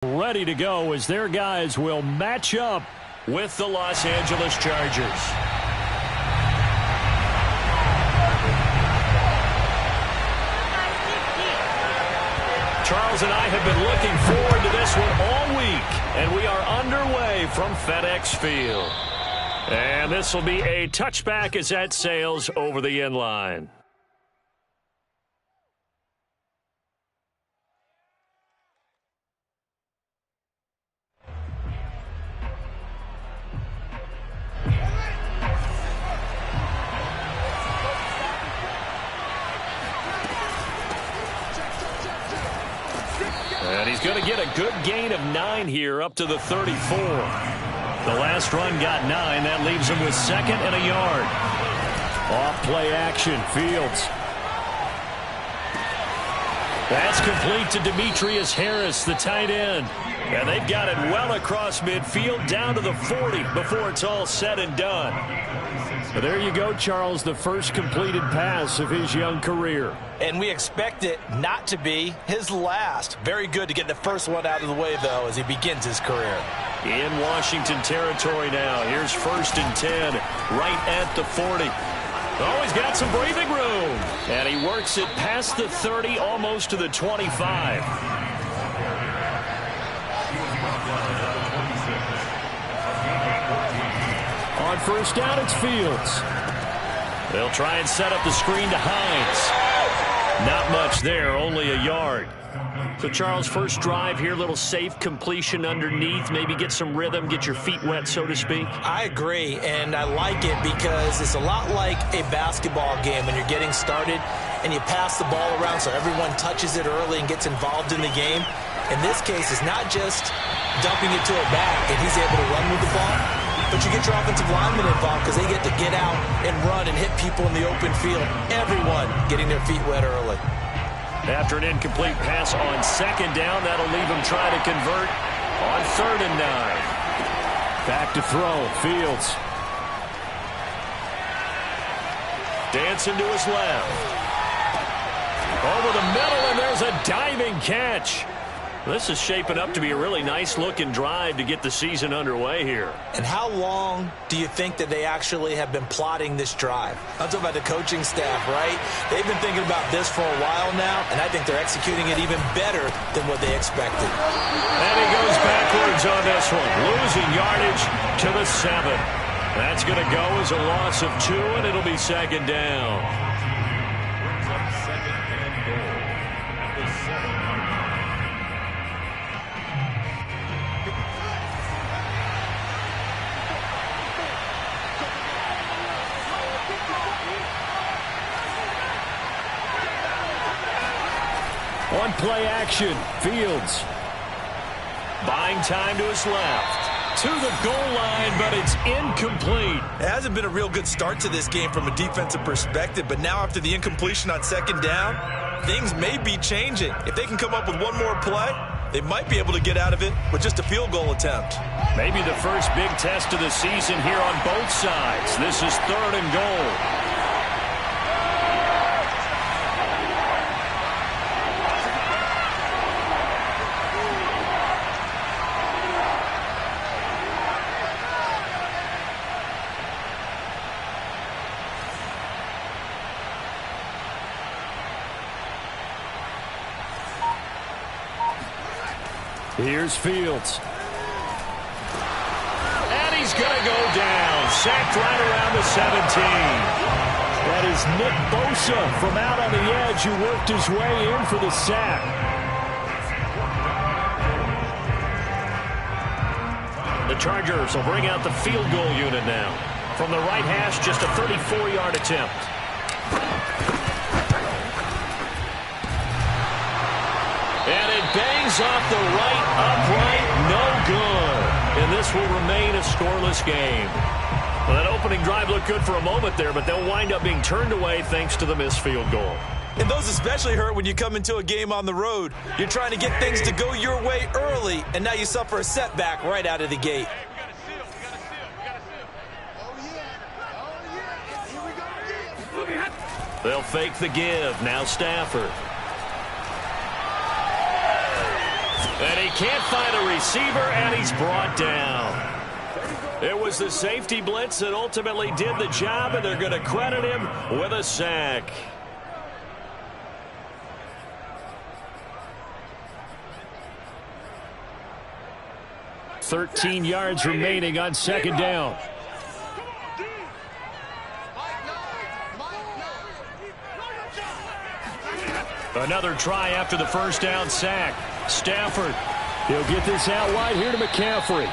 ready to go as their guys will match up with the Los Angeles Chargers. Charles and I have been looking forward to this one all week, and we are underway from FedEx Field. And this will be a touchback as that sails over the end line. And he's going to get a good gain of 9 here up to the 34. The last run got 9. That leaves him with 2nd and a yard. Off play action. Fields. That's complete to Demetrius Harris, the tight end. And they've got it well across midfield down to the 40 before it's all said and done. But there you go, Charles, the first completed pass of his young career. And we expect it not to be his last. Very good to get the first one out of the way, though, as he begins his career. In Washington territory now. Here's 1st and 10, right at the 40. Oh, he's got some breathing room. And he works it past the 30, almost to the 25. On 1st down, it's Fields. They'll try and set up the screen to Hines. Not much there, only a yard. So, Charles, first drive here, little safe completion underneath, maybe get some rhythm, get your feet wet, so to speak. I agree, and I like it because it's a lot like a basketball game when you're getting started and you pass the ball around so everyone touches it early and gets involved in the game. In this case, it's not just dumping it to a back and he's able to run with the ball, but you get your offensive linemen involved because they get to get out and run and hit people in the open field. Everyone getting their feet wet early. After an incomplete pass on 2nd down, that'll leave him trying to convert on 3rd and 9. Back to throw, Fields. Dancing to his left. Over the middle, and there's a diving catch. This is shaping up to be a really nice-looking drive to get the season underway here. And how long do you think that they actually have been plotting this drive? I'm talking about the coaching staff, right? They've been thinking about this for a while now, and I think they're executing it even better than what they expected. And he goes backwards on this one, losing yardage to the 7. That's going to go as a loss of 2, and it'll be 2nd down. On play action, Fields. Buying time to his left. To the goal line, but it's incomplete. It hasn't been a real good start to this game from a defensive perspective, but now after the incompletion on 2nd down, things may be changing. If they can come up with one more play, they might be able to get out of it with just a field goal attempt. Maybe the first big test of the season here on both sides. This is 3rd and goal. Here's Fields. And he's going to go down. Sacked right around the 17. That is Nick Bosa from out on the edge who worked his way in for the sack. The Chargers will bring out the field goal unit now. From the right hash, just a 34-yard attempt. And it bangs off the right upright, no good. And this will remain a scoreless game. Well, that opening drive looked good for a moment there, but they'll wind up being turned away thanks to the missed field goal. And those especially hurt when you come into a game on the road. You're trying to get things to go your way early, and now you suffer a setback right out of the gate. They'll fake the give. Now Stafford. And he can't find a receiver, and he's brought down. It was the safety blitz that ultimately did the job, and they're going to credit him with a sack. .13 yards remaining on second down. Another try after the first down sack. Stafford, he'll get this out wide here to McCaffrey.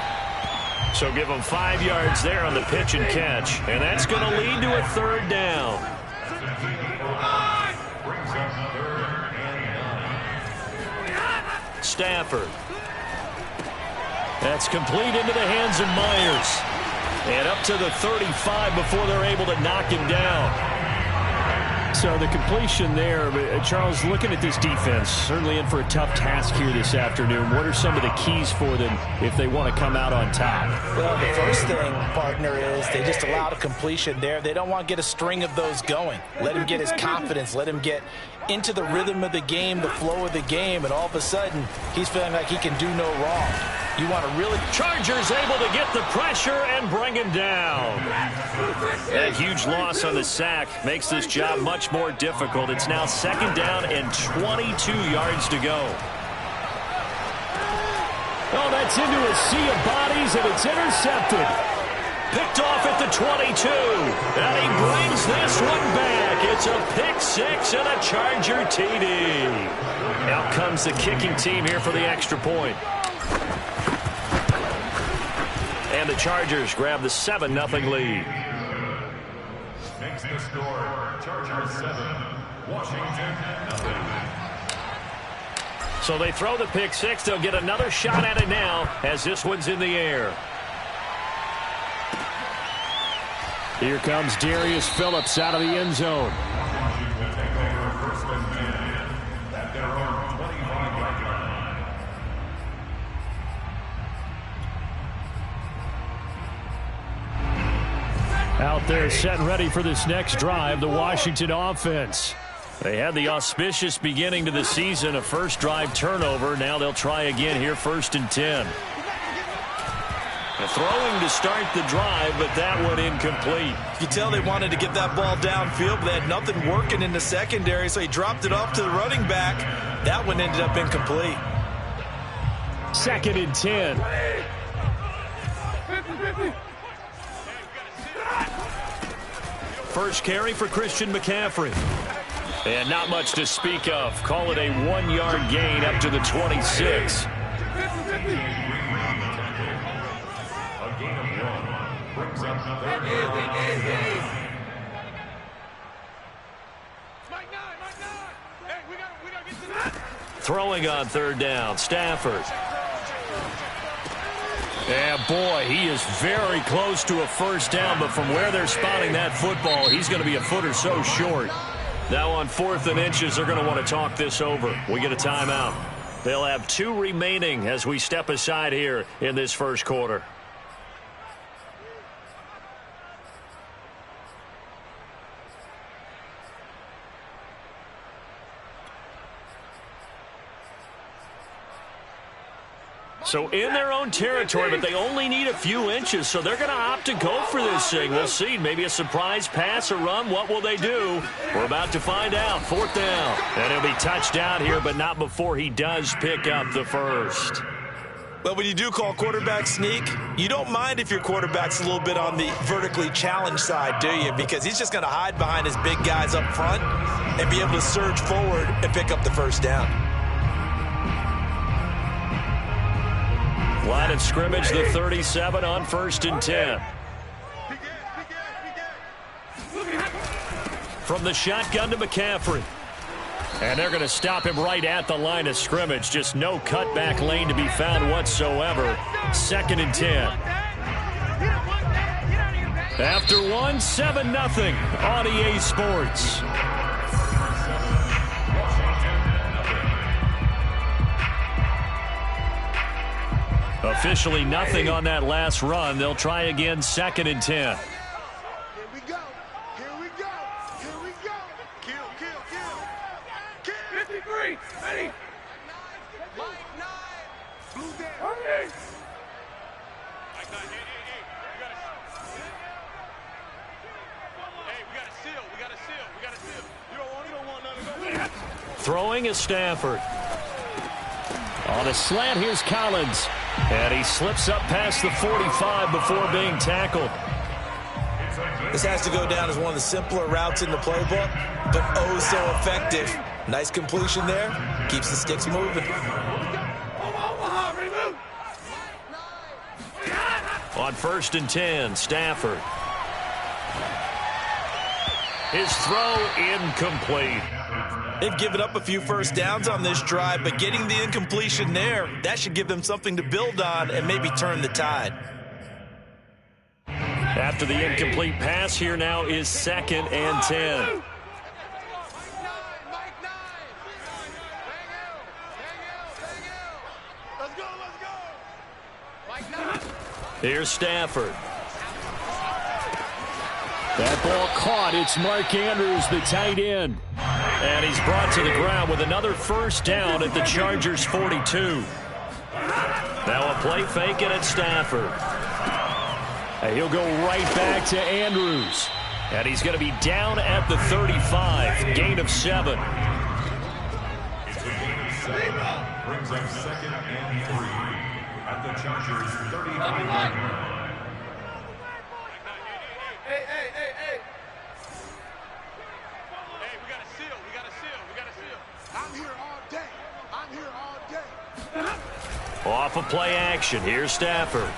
So give him 5 yards there on the pitch and catch. And that's going to lead to a third down. Stafford. That's complete into the hands of Myers. And up to the 35 before they're able to knock him down. So the completion there, Charles, looking at this defense, certainly in for a tough task here this afternoon. What are some of the keys for them if they want to come out on top? Well, the first thing, partner, is they just allowed a completion there. They don't want to get a string of those going. Let him get his confidence. Let him get into the rhythm of the game, the flow of the game, and all of a sudden, he's feeling like he can do no wrong. You want to really... Chargers able to get the pressure and bring him down. A huge loss on the sack makes this job much more difficult. It's now second down and 22 yards to go. Oh, that's into a sea of bodies, and it's intercepted. Picked off at the 22. And he brings this one back. It's a pick six and a Charger TD. Out comes the kicking team here for the extra point. And the Chargers grab the 7-0 lead. Makes the score Chargers 7, Washington 0. So they throw the pick six. They'll get another shot at it now as this one's in the air. Here comes Darius Phillips out of the end zone. Out there set and ready for this next drive, the Washington offense. They had the auspicious beginning to the season, a first drive turnover. Now they'll try again here, 1st and 10. Throwing to start the drive, but that one incomplete. You can tell they wanted to get that ball downfield, but they had nothing working in the secondary, so he dropped it off to the running back. That one ended up incomplete. 2nd and 10. First carry for Christian McCaffrey. And not much to speak of. Call it a 1-yard gain up to the 26. Throwing on third down, Stafford. Yeah, boy, he is very close to a first down, but from where they're spotting that football, he's going to be a foot or so short. Now on 4th and inches, they're going to want to talk this over. We get a timeout. They'll have 2 remaining as we step aside here in this first quarter. So in their own territory, but they only need a few inches, so they're going to opt to go for this thing. We'll see. Maybe a surprise pass or run. What will they do? We're about to find out. 4th down. And he'll be touchdown here, but not before he does pick up the first. Well, when you do call quarterback sneak, you don't mind if your quarterback's a little bit on the vertically challenged side, do you? Because he's just going to hide behind his big guys up front and be able to surge forward and pick up the first down. Line of scrimmage, the 37 on 1st and 10. From the shotgun to McCaffrey. And they're going to stop him right at the line of scrimmage. Just no cutback lane to be found whatsoever. 2nd and 10. After 1, 7-0 on EA Sports. Officially nothing on that last run. They'll try again, 2nd and 10. Here we go. Here we go. Here we go. Kill. 53. Ready. Throwing is Stafford. On a slant, here's Collins. And he slips up past the 45 before being tackled. This has to go down as one of the simpler routes in the playbook, but oh so effective. Nice completion there. Keeps the sticks moving. On 1st and 10, Stafford. His throw incomplete. They've given up a few first downs on this drive, but getting the incompletion there, that should give them something to build on and maybe turn the tide. After the incomplete pass, here now is 2nd and 10. Here's Stafford. That ball caught. It's Mark Andrews, the tight end. And he's brought to the ground with another first down at the Chargers' 42. Now a play fake and it's Stafford. And he'll go right back to Andrews. And he's going to be down at the 35. Gain of 7. Brings up 2nd and 3 at the Chargers' 35. Off of play action. Here's Stafford.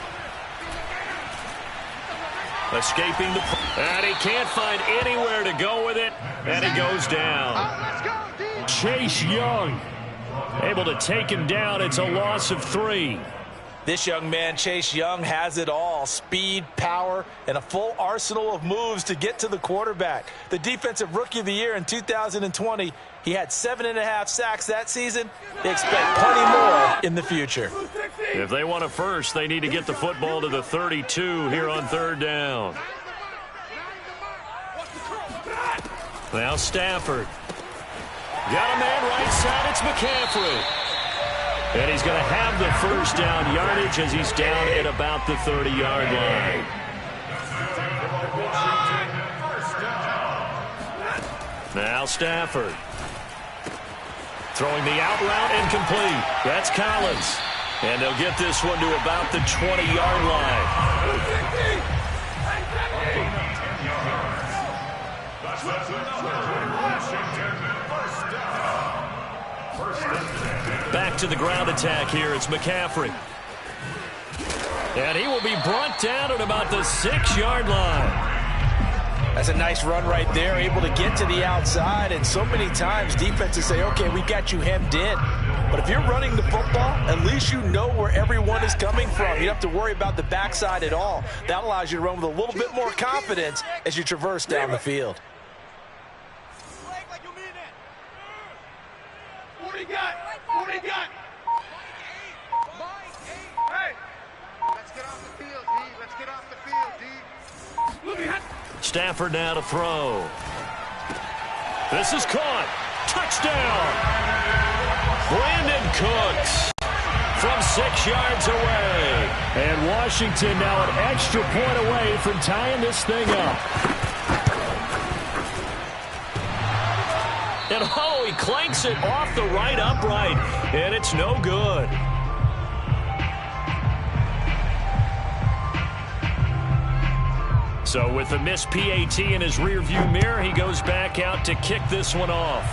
Escaping the... And he can't find anywhere to go with it. And he goes down. Chase Young able to take him down. It's a loss of 3. This young man, Chase Young, has it all. Speed, power, and a full arsenal of moves to get to the quarterback. The Defensive Rookie of the Year in 2020, he had 7.5 sacks that season. They expect plenty more in the future. If they want a first, they need to get the football to the 32 here on 3rd down. Now Stafford. Got a man right side. It's McCaffrey. And he's going to have the first down yardage as he's down at about the 30-yard line. Now Stafford. Throwing the out route incomplete. That's Collins. And they'll get this one to about the 20-yard line. Back to the ground attack here. It's McCaffrey. And he will be brought down at about the 6-yard line. That's a nice run right there, able to get to the outside. And so many times defenses say, okay, we got you hemmed in. But if you're running the football, at least you know where everyone is coming from. You don't have to worry about the backside at all. That allows you to run with a little bit more confidence as you traverse down the field. What do you got? What do you got? Hey, let's get off the field, D. Let's get off the field, D. Stafford now to throw. This is caught. Touchdown. Brandon Cooks from 6 yards away. And Washington now an extra point away from tying this thing up. And oh, he clanks it off the right upright. And it's no good. So with the missed PAT in his rearview mirror, he goes back out to kick this one off.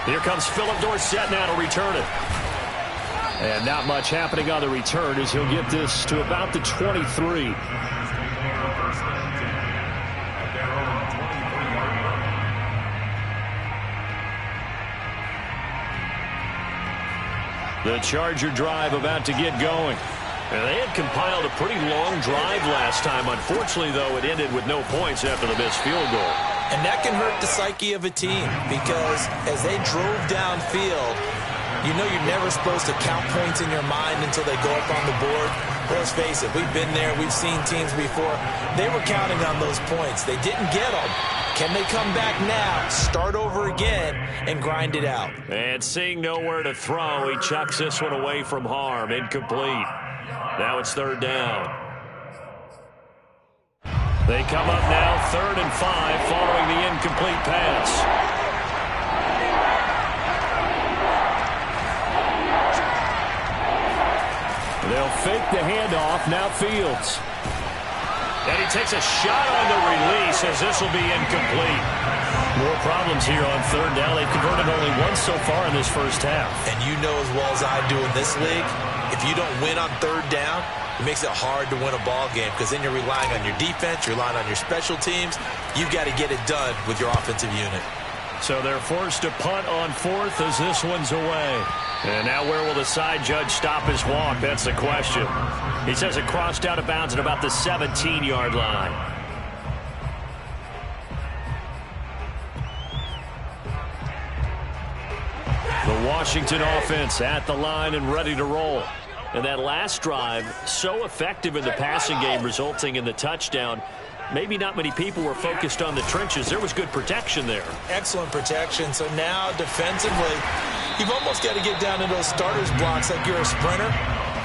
Here comes Philip Dorsett now to return it. And not much happening on the return as he'll get this to about the 23. The Charger drive about to get going. And they had compiled a pretty long drive last time. Unfortunately, though, it ended with no points after the missed field goal. And that can hurt the psyche of a team because as they drove downfield, you know you're never supposed to count points in your mind until they go up on the board. Let's face it, we've been there. We've seen teams before. They were counting on those points. They didn't get them. Can they come back now, start over again, and grind it out? And seeing nowhere to throw, he chucks this one away from harm. Incomplete. Now it's 3rd down. They come up now 3rd and 5 following the incomplete pass. They'll fake the handoff. Now Fields. And he takes a shot on the release as this will be incomplete. More problems here on 3rd down. They've converted only once so far in this first half. And you know as well as I do in this league, if you don't win on 3rd down, it makes it hard to win a ball game because then you're relying on your defense, you're relying on your special teams. You've got to get it done with your offensive unit. So they're forced to punt on 4th as this one's away. And now where will the side judge stop his walk? That's the question. He says it crossed out of bounds at about the 17-yard line. The Washington offense at the line and ready to roll. And that last drive, so effective in the passing game, resulting in the touchdown. Maybe not many people were focused on the trenches. There was good protection there. Excellent protection. So now defensively, you've almost got to get down to those starters blocks like you're a sprinter.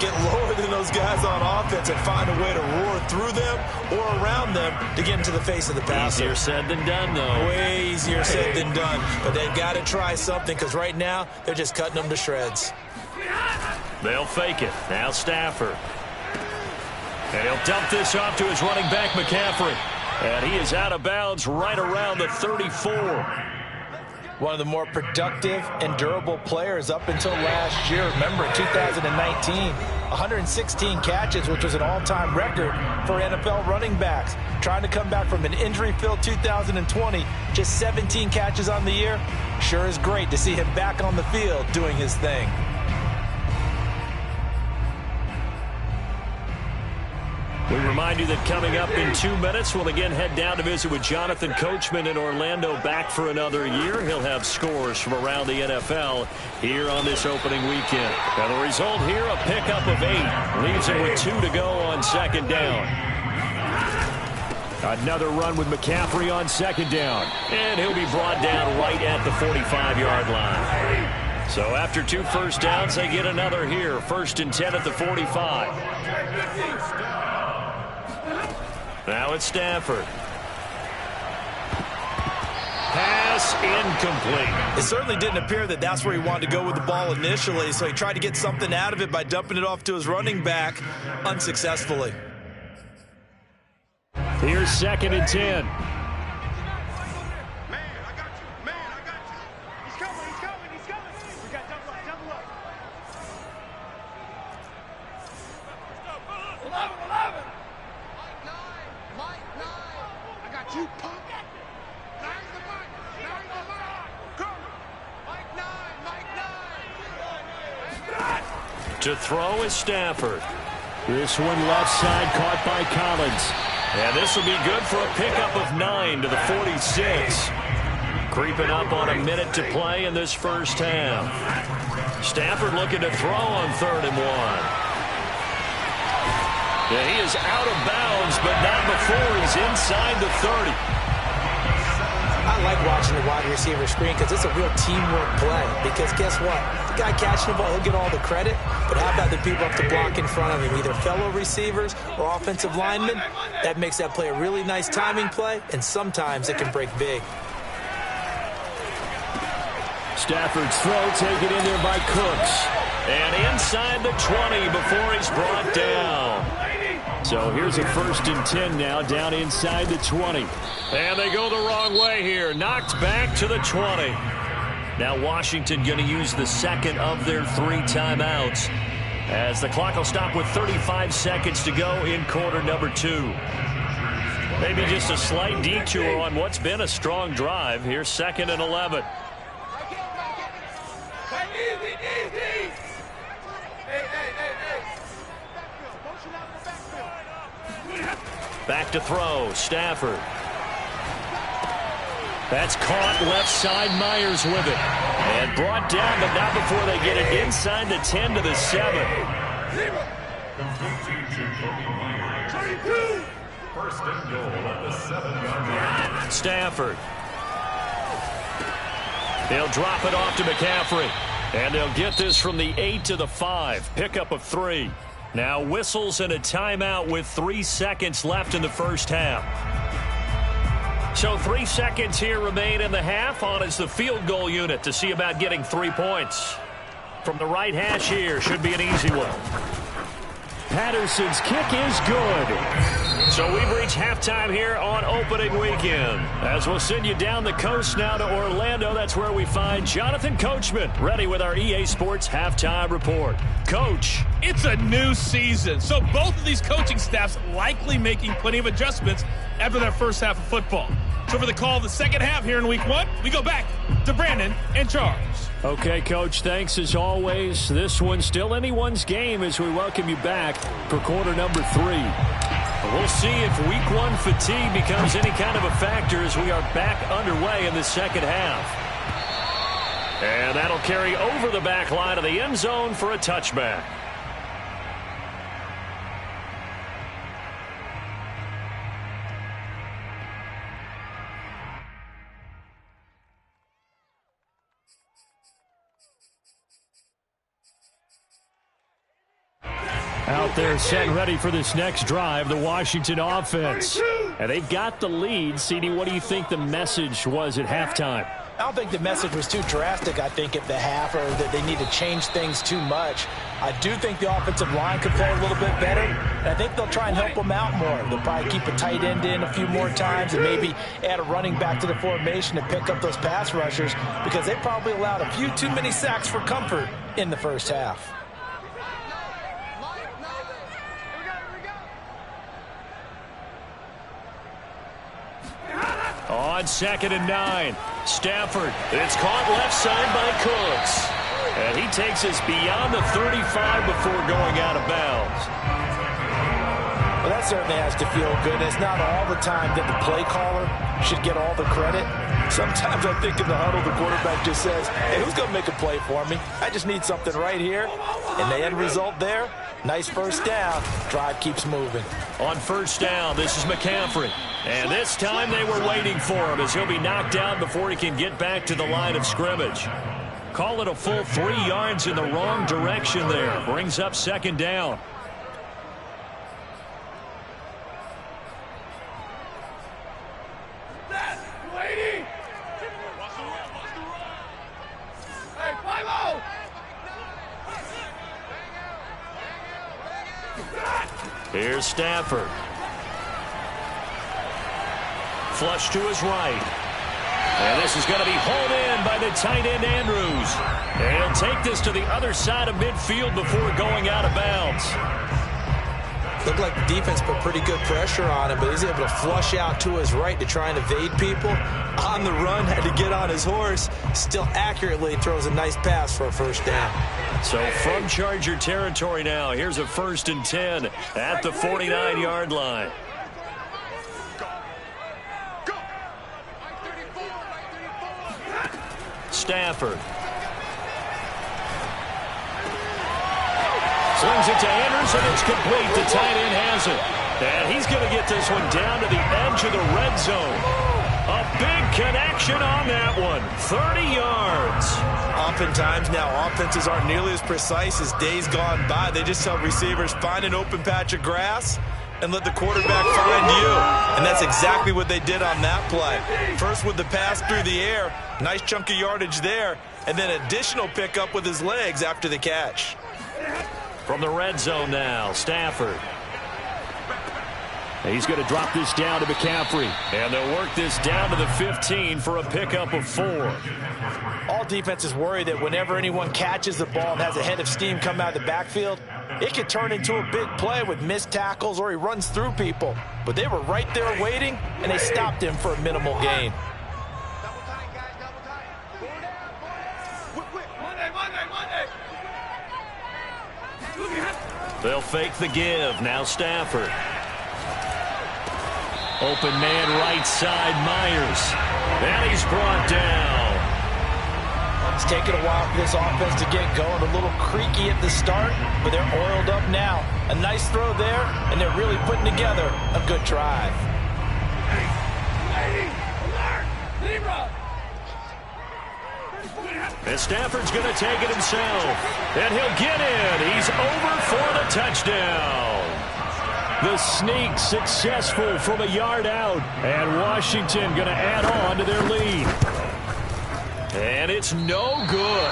Get lower than those guys on offense and find a way to roar through them or around them to get into the face of the passer. Easier said than done, though. Way easier said than done. But they've got to try something because right now they're just cutting them to shreds. They'll fake it. Now Stafford. And he'll dump this off to his running back, McCaffrey. And he is out of bounds right around the 34. One of the more productive and durable players up until last year. Remember, in 2019, 116 catches, which was an all-time record for NFL running backs. Trying to come back from an injury-filled 2020, just 17 catches on the year. Sure is great to see him back on the field doing his thing. We remind you that coming up in 2 minutes, we'll again head down to visit with Jonathan Coachman in Orlando, back for another year. He'll have scores from around the NFL here on this opening weekend. Now the result here, a pickup of 8. Leaves it with 2 to go on 2nd down. Another run with McCaffrey on 2nd down. And he'll be brought down right at the 45-yard line. So after 2 first downs, they get another here. 1st and 10 at the 45. Now it's Stafford. Pass incomplete. It certainly didn't appear that that's where he wanted to go with the ball initially, so he tried to get something out of it by dumping it off to his running back unsuccessfully. Here's 2nd and 10. To throw is Stafford. This one left side caught by Collins. And this will be good for a pickup of 9 to the 46. Creeping up on a minute to play in this first half. Stafford looking to throw on 3rd and 1. Yeah, he is out of bounds, but not before he's inside the 30. I like watching the wide receiver screen because it's a real teamwork play. Because guess what? The guy catching the ball, he'll get all the credit. But how about the people up to block in front of him? Either fellow receivers or offensive linemen. That makes that play a really nice timing play, and sometimes it can break big. Stafford's throw taken in there by Cooks. And inside the 20 before he's brought down. So here's a 1st and 10 now, down inside the 20. And they go the wrong way here. Knocked back to the 20. Now Washington going to use the 2nd of their 3 timeouts, as the clock will stop with 35 seconds to go in quarter number 2. Maybe just a slight detour on what's been a strong drive. Here's 2nd and 11. Back to throw, Stafford. That's caught left side, Myers with it. And brought down, but not before they get it inside the 10 to the 7. First and goal at the 7-yard line. Stafford. They'll drop it off to McCaffrey. And they'll get this from the 8 to the 5. Pickup of 3. Now whistles and a timeout with 3 seconds left in the first half. So 3 seconds here remain in the half. On is the field goal unit to see about getting 3 points. From the right hash here, should be an easy one. Patterson's kick is good. So we've reached halftime here on opening weekend. As we'll send you down the coast now to Orlando, that's where we find Jonathan Coachman ready with our EA Sports halftime report. Coach. It's a new season, so both of these coaching staffs likely making plenty of adjustments after their first half of football. So for the call of the second half here in week 1, we go back to Brandon and Charles. Okay, Coach, thanks as always. This one's still anyone's game as we welcome you back for quarter number 3. We'll see if week 1 fatigue becomes any kind of a factor as we are back underway in the second half. And that'll carry over the back line of the end zone for a touchback. Out there set and ready for this next drive, the Washington offense. And they've got the lead. CD, what do you think the message was at halftime? I don't think the message was too drastic, I think, at the half, or that they need to change things too much. I do think the offensive line could play a little bit better, and I think they'll try and help them out more. They'll probably keep a tight end in a few more times and maybe add a running back to the formation to pick up those pass rushers, because they probably allowed a few too many sacks for comfort in the first half. On 2nd and 9, Stafford. It's caught left side by Cooks. And he takes us beyond the 35 before going out of bounds. Well, that certainly has to feel good. It's not all the time that the play caller should get all the credit. Sometimes I think in the huddle, the quarterback just says, hey, who's going to make a play for me? I just need something right here. And the end result there, nice first down. Drive keeps moving. On first down, this is McCaffrey. And this time they were waiting for him as he'll be knocked down before he can get back to the line of scrimmage. Call it a full 3 yards in the wrong direction there. Brings up 2nd down. Here's Stafford. Flush to his right. And this is going to be hauled in by the tight end Andrews. And he'll take this to the other side of midfield before going out of bounds. Looked like the defense put pretty good pressure on him, but he's able to flush out to his right to try and evade people. On the run, had to get on his horse. Still accurately throws a nice pass for a first down. So from Charger territory now, here's a 1st and 10 at the 49-yard line. Stafford. Swings it to Andrews, and it's complete. The tight end has it. And he's going to get this one down to the edge of the red zone. A big connection on that one. 30 yards. Oftentimes now, offenses aren't nearly as precise as days gone by. They just tell receivers, find an open patch of grass and let the quarterback find you. And that's exactly what they did on that play. First with the pass through the air, nice chunk of yardage there, and then additional pickup with his legs after the catch. From the red zone now, Stafford. He's going to drop this down to McCaffrey. And they'll work this down to the 15 for a pickup of 4. All defenses worry that whenever anyone catches the ball and has a head of steam come out of the backfield, it could turn into a big play with missed tackles or he runs through people. But they were right there waiting, and they stopped him for a minimal gain. Double tight, guys, double tight. 4 down, 4 down. Quick. Monday. They'll fake the give. Now Stafford. Open man right side, Myers. And he's brought down. It's taken a while for this offense to get going. A little creaky at the start, but they're oiled up now. A nice throw there, and they're really putting together a good drive. And Stafford's going to take it himself. And he'll get in. He's over for the touchdown. The sneak successful from a yard out. And Washington going to add on to their lead. And it's no good.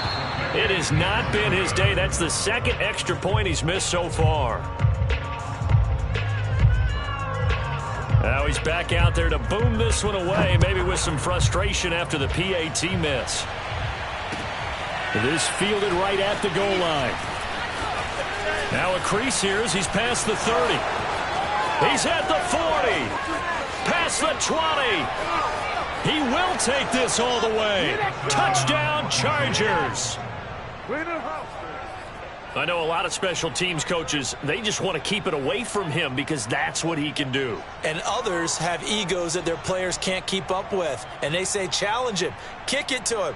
It has not been his day. That's the second extra point he's missed so far. Now he's back out there to boom this one away, maybe with some frustration after the PAT miss. This fielded right at the goal line. Now a crease here as he's past the 30. He's at the 40. Past the 20. He will take this all the way. Touchdown, Chargers. I know a lot of special teams coaches, they just want to keep it away from him because that's what he can do. And others have egos that their players can't keep up with. And they say, challenge him, kick it to him.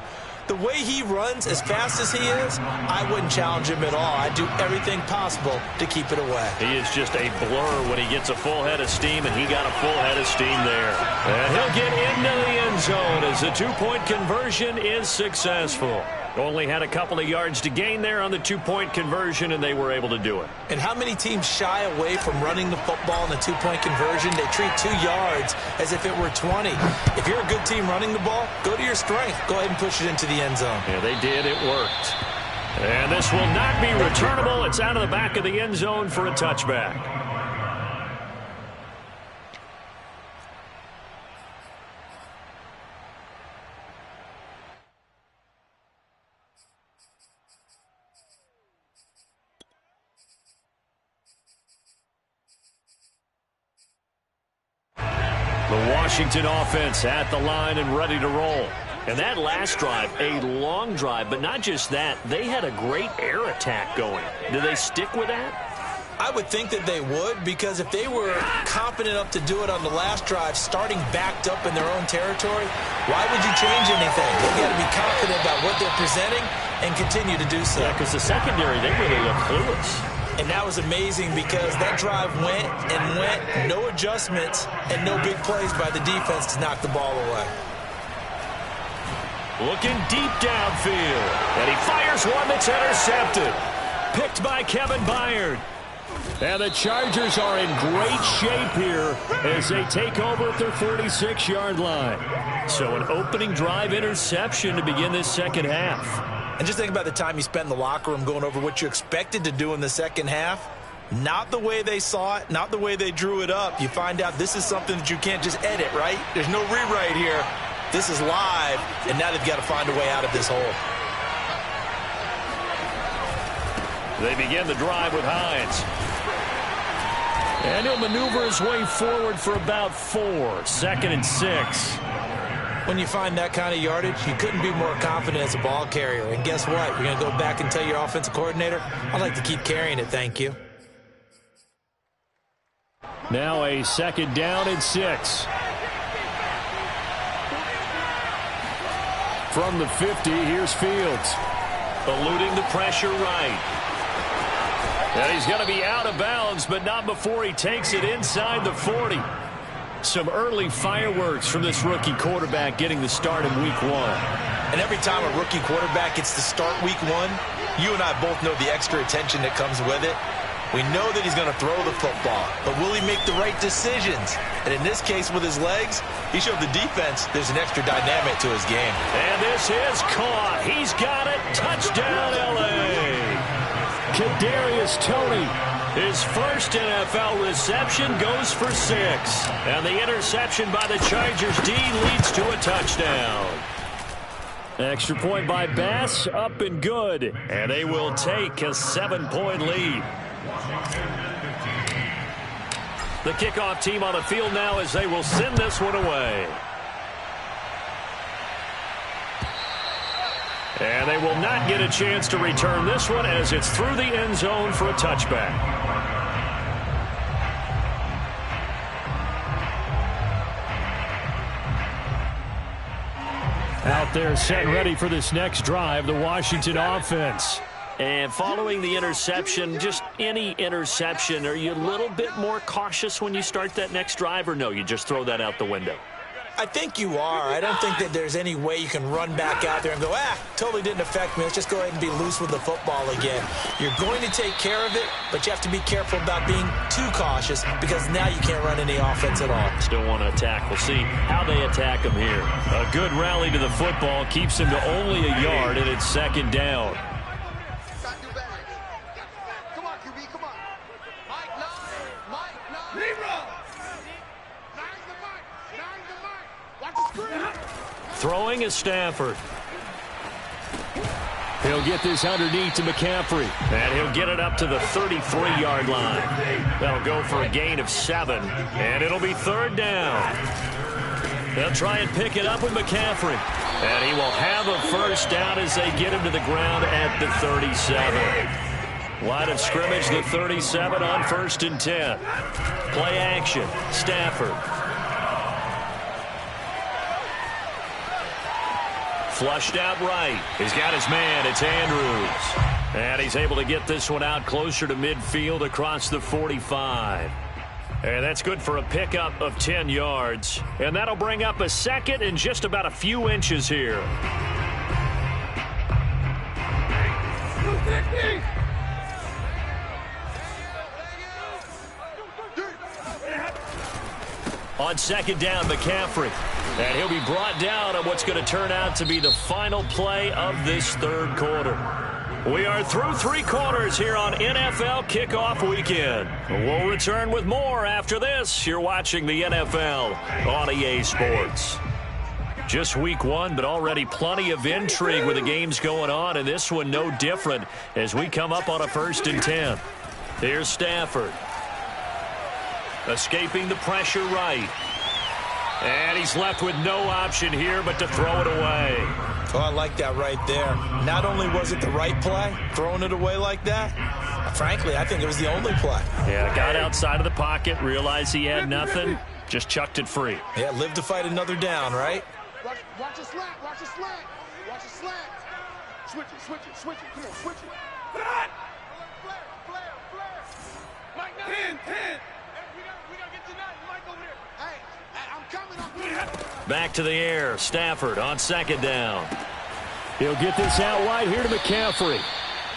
The way he runs as fast as he is, I wouldn't challenge him at all. I'd do everything possible to keep it away. He is just a blur when he gets a full head of steam, and he got a full head of steam there. And he'll get into the end zone as the two-point conversion is successful. Only had a couple of yards to gain there on the two-point conversion, and they were able to do it. And how many teams shy away from running the football in the two-point conversion? They treat 2 yards as if it were 20. If you're a good team running the ball, go to your strength. Go ahead and push it into the end zone. Yeah, they did. It worked. And this will not be returnable. It's out of the back of the end zone for a touchback. The Washington offense at the line and ready to roll. And that last drive, a long drive, but not just that. They had a great air attack going. Do they stick with that? I would think that they would, because if they were confident enough to do it on the last drive, starting backed up in their own territory, why would you change anything? They've got to be confident about what they're presenting and continue to do so. Yeah, because the secondary, they really look clueless. And that was amazing because that drive went and went, no adjustments and no big plays by the defense to knock the ball away. Looking deep downfield, and he fires one that's intercepted. Picked by Kevin Byard. And the Chargers are in great shape here as they take over at their 46-yard line. So an opening drive interception to begin this second half. And just think about the time you spent in the locker room going over what you expected to do in the second half. Not the way they saw it, not the way they drew it up. You find out this is something that you can't just edit, right? There's no rewrite here. This is live, and now they've got to find a way out of this hole. They begin the drive with Hines. And he'll maneuver his way forward for about 4. 2nd and 6. When you find that kind of yardage, you couldn't be more confident as a ball carrier. And guess what? You're going to go back and tell your offensive coordinator, I'd like to keep carrying it, thank you. Now a 2nd down and 6. From the 50, here's Fields. Eluding the pressure right. And he's going to be out of bounds, but not before he takes it inside the 40. Some early fireworks from this rookie quarterback getting the start in week 1. And every time a rookie quarterback gets to start week 1, you and I both know the extra attention that comes with it. We know that he's going to throw the football, but will he make the right decisions? And in this case, with his legs, he showed the defense there's an extra dynamic to his game. And this is caught. He's got it. Touchdown, L.A. Kadarius Toney, his first NFL reception, goes for 6. And the interception by the Chargers D leads to a touchdown. Extra point by Bass, up and good. And they will take a 7-point lead. The kickoff team on the field now as they will send this one away. And they will not get a chance to return this one as it's through the end zone for a touchback. Out there set and ready for this next drive, the Washington offense. And following the interception, just any interception, are you a little bit more cautious when you start that next drive, or no, you just throw that out the window? I think you are. I don't think that there's any way you can run back out there and go, totally didn't affect me. Let's just go ahead and be loose with the football again. You're going to take care of it, but you have to be careful about being too cautious because now you can't run any offense at all. Still want to attack. We'll see how they attack him here. A good rally to the football keeps him to only a yard, and it's second down. Come on, QB, come on. Mike, nine. Libra. Nine's the Mike. Watch the screen. Throwing is Stafford. He'll get this underneath to McCaffrey. And he'll get it up to the 33-yard line. That'll go for a gain of 7. And it'll be third down. They'll try and pick it up with McCaffrey. And he will have a first down as they get him to the ground at the 37. Line of scrimmage, the 37 on 1st and 10. Play action. Stafford. Flushed out right. He's got his man. It's Andrews. And he's able to get this one out closer to midfield across the 45. And that's good for a pickup of 10 yards. And that'll bring up a second and just about a few inches here. On second down, McCaffrey. And he'll be brought down on what's going to turn out to be the final play of this third quarter. We are through 3 quarters here on NFL Kickoff Weekend. We'll return with more after this. You're watching the NFL on EA Sports. Just week 1, but already plenty of intrigue with the games going on, and this one no different as we come up on a 1st and 10. Here's Stafford. Escaping the pressure right. And he's left with no option here but to throw it away. Oh, I like that right there. Not only was it the right play, throwing it away like that, frankly, I think it was the only play. Yeah, got outside of the pocket, realized he had nothing, just chucked it free. Yeah, live to fight another down, right? Watch the slant. Watch the slant. Watch the slant. Switch it. Come on, switch it. Flare. Mike, 10. Hey, we gotta get to that. Mike over there. Hey, I'm coming. Back to the air. Stafford on second down. He'll get this out wide here to McCaffrey.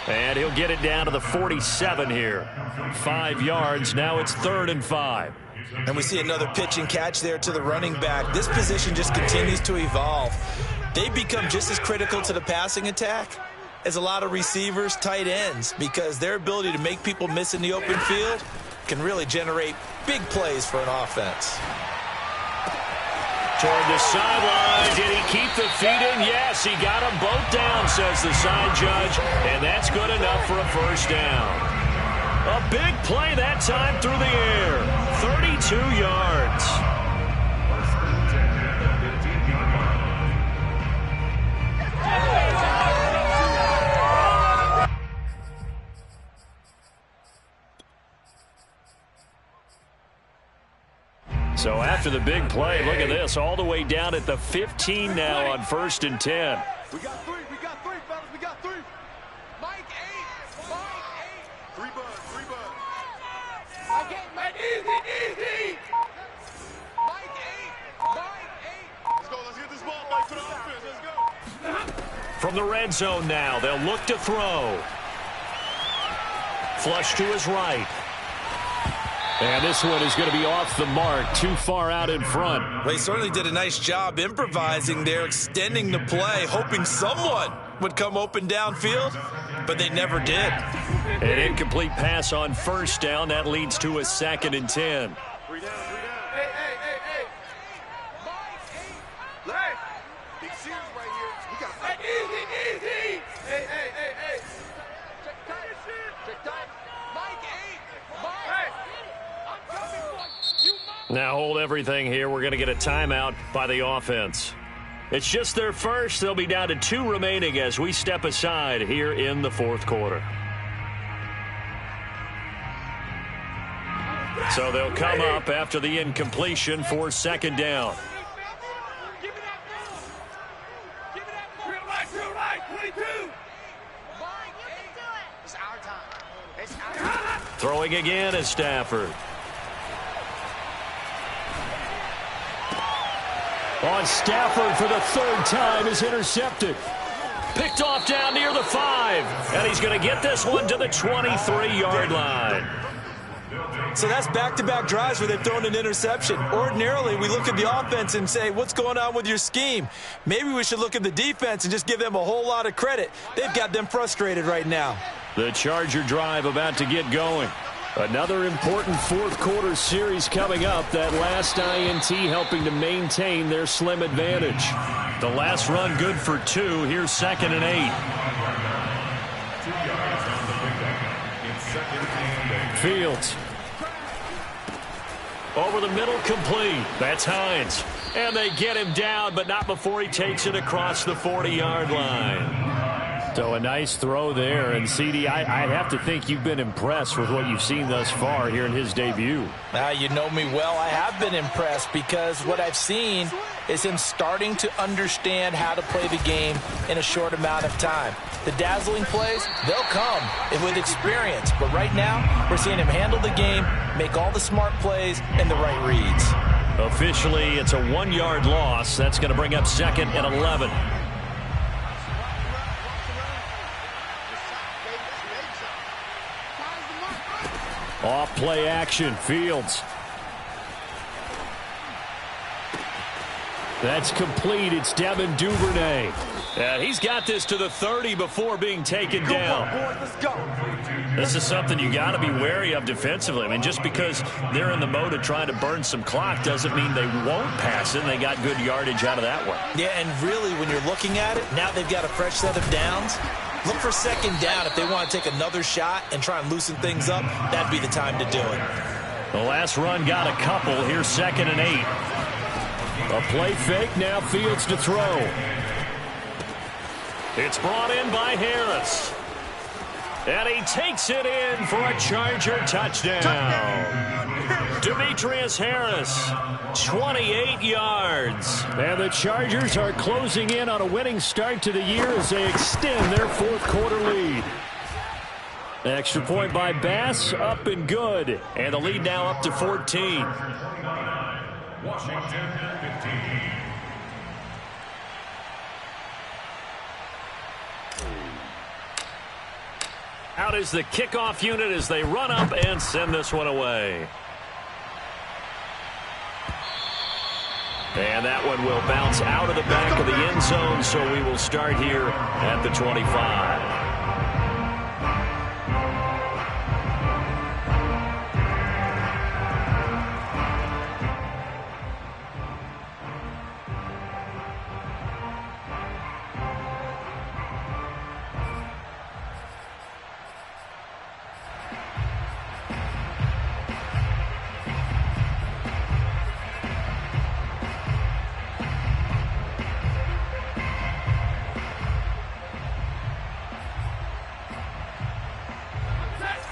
And he'll get it down to the 47 here. 5 yards. Now it's 3rd and 5. And we see another pitch and catch there to the running back. This position just continues to evolve. They become just as critical to the passing attack as a lot of receivers, tight ends, because their ability to make people miss in the open field can really generate big plays for an offense. Toward the sideline. Did he keep the feet in? Yes, he got them both down, says the side judge. And that's good enough for a first down. A big play that time through the air. 32 yards. So after the big play, look at this, all the way down at the 15 now on 1st and 10. We got three, fellas. We got 3. Mike 8. 3 buds. Mike, easy. Mike 8. Let's go. Let's get this ball back to the offense. Let's go. From the red zone now, they'll look to throw. Flush to his right. And this one is going to be off the mark, too far out in front. Well, he certainly did a nice job improvising there, extending the play, hoping someone would come open downfield, but they never did. An incomplete pass on first down. That leads to a 2nd and 10. 3 down. Hey. Mike 8. Big series right here. We got to easy. Hey. Check tight. Mike 8. Mike. Now hold everything here. We're going to get a timeout by the offense. It's just their first. They'll be down to 2 remaining as we step aside here in the 4th quarter. So they'll come up after the incompletion for 2nd down. Throwing again is Stafford. On Stafford for the third time is intercepted. Picked off down near the 5. And he's going to get this one to the 23-yard line. So that's back-to-back drives where they've thrown an interception. Ordinarily, we look at the offense and say, what's going on with your scheme? Maybe we should look at the defense and just give them a whole lot of credit. They've got them frustrated right now. The Charger drive about to get going. Another important fourth-quarter series coming up. That last INT helping to maintain their slim advantage. The last run good for 2. Here's 2nd and 8. Fields. Over the middle, complete. That's Hines. And they get him down, but not before he takes it across the 40-yard line. So a nice throw there. And, CD, I have to think you've been impressed with what you've seen thus far here in his debut. You know me well. I have been impressed because what I've seen is him starting to understand how to play the game in a short amount of time. The dazzling plays, they'll come with experience. But right now, we're seeing him handle the game, make all the smart plays, and the right reads. Officially, it's a 1-yard loss. That's going to bring up 2nd and 11. Off play action, Fields. That's complete. It's Devin Duvernay. He's got this to the 30 before being taken down. This is something you got to be wary of defensively. I mean, just because they're in the mode of trying to burn some clock doesn't mean they won't pass it. And they got good yardage out of that one. Yeah, and really, when you're looking at it, now they've got a fresh set of downs. Look for 2nd down. If they want to take another shot and try and loosen things up, that'd be the time to do it. The last run got a couple. Here's 2nd and 8. A play fake, now Fields to throw. It's brought in by Harris. And he takes it in for a Charger touchdown. Demetrius Harris, 28 yards. And the Chargers are closing in on a winning start to the year as they extend their fourth-quarter lead. Extra point by Bass, up and good. And the lead now up to 14. Washington 15. Out is the kickoff unit as they run up and send this one away. And that one will bounce out of the back of the end zone, so we will start here at the 25.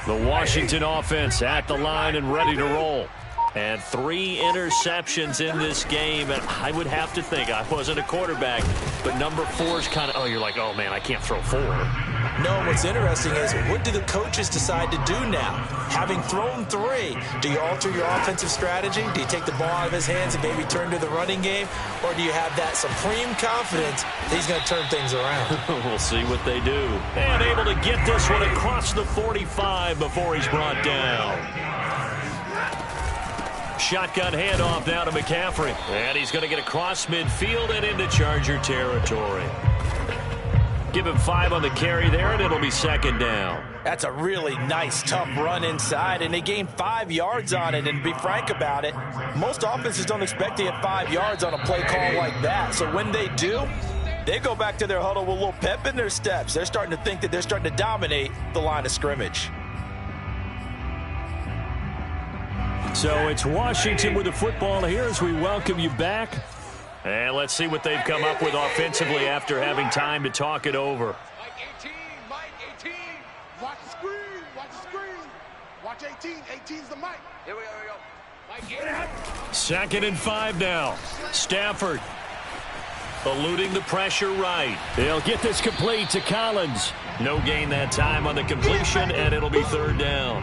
The Washington offense at the line and ready to roll. And 3 interceptions in this game. And I would have to think, I wasn't a quarterback, but number 4 is kind of, you're like, oh, man, I can't throw 4. No, what's interesting is, what do the coaches decide to do now? Having thrown 3, do you alter your offensive strategy? Do you take the ball out of his hands and maybe turn to the running game? Or do you have that supreme confidence that he's going to turn things around? We'll see what they do. And able to get this one across the 45 before he's brought down. Shotgun handoff now to McCaffrey. And he's going to get across midfield and into Charger territory. Give him 5 on the carry there, and it'll be 2nd down. That's a really nice, tough run inside, and they gained 5 yards on it. And to be frank about it, most offenses don't expect to get 5 yards on a play call like that. So when they do, they go back to their huddle with a little pep in their steps. They're starting to think that they're starting to dominate the line of scrimmage. So it's Washington with the football here as we welcome you back. And let's see what they've come up with offensively after having time to talk it over. Mike 18, Mike 18. Watch the screen, watch the screen. Watch 18, 18's the Mike. Here we go, Mike 18. 2nd and 5 now. Stafford eluding the pressure right. They'll get this complete to Collins. No gain that time on the completion, and it'll be 3rd down.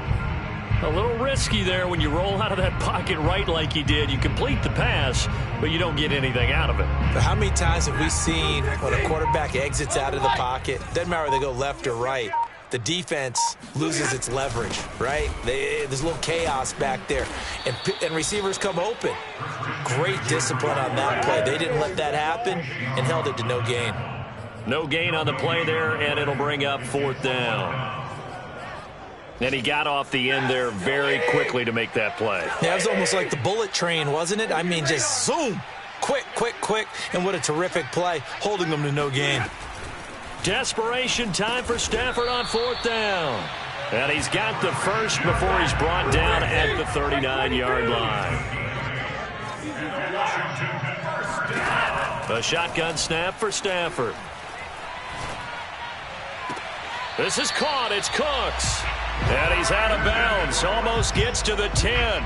A little risky there when you roll out of that pocket right like he did. You complete the pass, but you don't get anything out of it. But how many times have we seen when a quarterback exits out of the pocket, doesn't matter whether they go left or right, the defense loses its leverage, right? There's a little chaos back there, and receivers come open. Great discipline on that play. They didn't let that happen and held it to no gain. No gain on the play there, and it'll bring up 4th down. And he got off the end there very quickly to make that play. Yeah, it was almost like the bullet train, wasn't it? I mean, just zoom, quick, quick, quick, and what a terrific play, holding them to no gain. Desperation time for Stafford on 4th down. And he's got the first before he's brought down at the 39-yard line. A shotgun snap for Stafford. This is caught. It's Cooks. And he's out of bounds. Almost gets to the 10.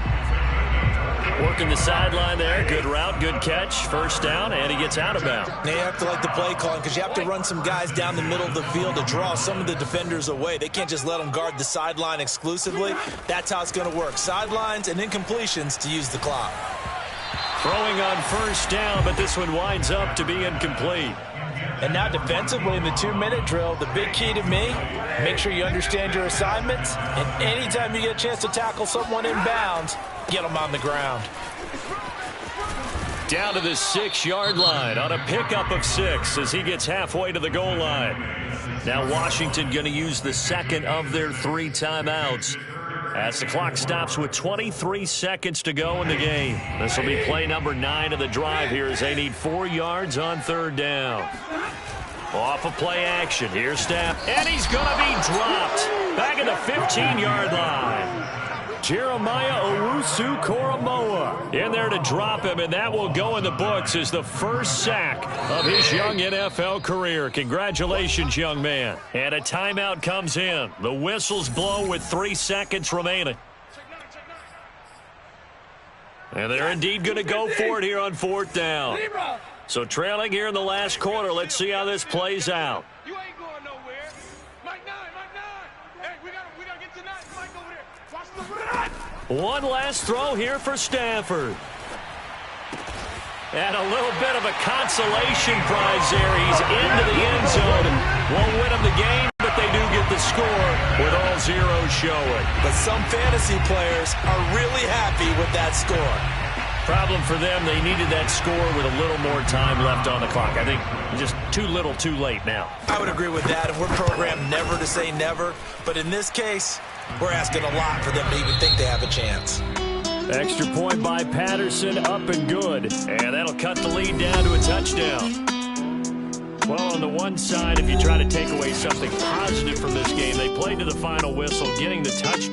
Working the sideline there. Good route, good catch. First down, and he gets out of bounds. Now you have to like the play calling because you have to run some guys down the middle of the field to draw some of the defenders away. They can't just let them guard the sideline exclusively. That's how it's going to work. Sidelines and incompletions to use the clock. Throwing on first down, but this one winds up to be incomplete. And now defensively in the 2-minute drill, the big key to me, make sure you understand your assignments, and anytime you get a chance to tackle someone in bounds, get them on the ground. Down to the 6-yard line on a pickup of 6 as he gets halfway to the goal line. Now Washington going to use the second of their 3 timeouts as the clock stops with 23 seconds to go in the game. This will be play number 9 of the drive here as they need 4 yards on 3rd down. Off of play action. Here's Stafford. And he's going to be dropped. Back at the 15-yard line. Jeremiah Owusu-Koramoah in there to drop him, and that will go in the books as the first sack of his young NFL career. Congratulations, young man. And a timeout comes in. The whistles blow with 3 seconds remaining. And they're indeed going to go for it here on 4th down. So trailing here in the last quarter. Let's see how this plays out. You ain't going nowhere. Mike 9. Hey, we gotta get to 9. Mike over there. Watch the run. One last throw here for Stafford. And a little bit of a consolation prize there. He's into the end zone. Won't win him the game, but they do get the score with all zeros showing. But some fantasy players are really happy with that score. Problem for them, they needed that score with a little more time left on the clock. I think just too little too late now. I would agree with that, and we're programmed never to say never. But in this case, we're asking a lot for them to even think they have a chance. Extra point by Patterson, up and good. And that'll cut the lead down to a touchdown. Well, on the one side, if you try to take away something positive from this game, they played to the final whistle, getting the touch.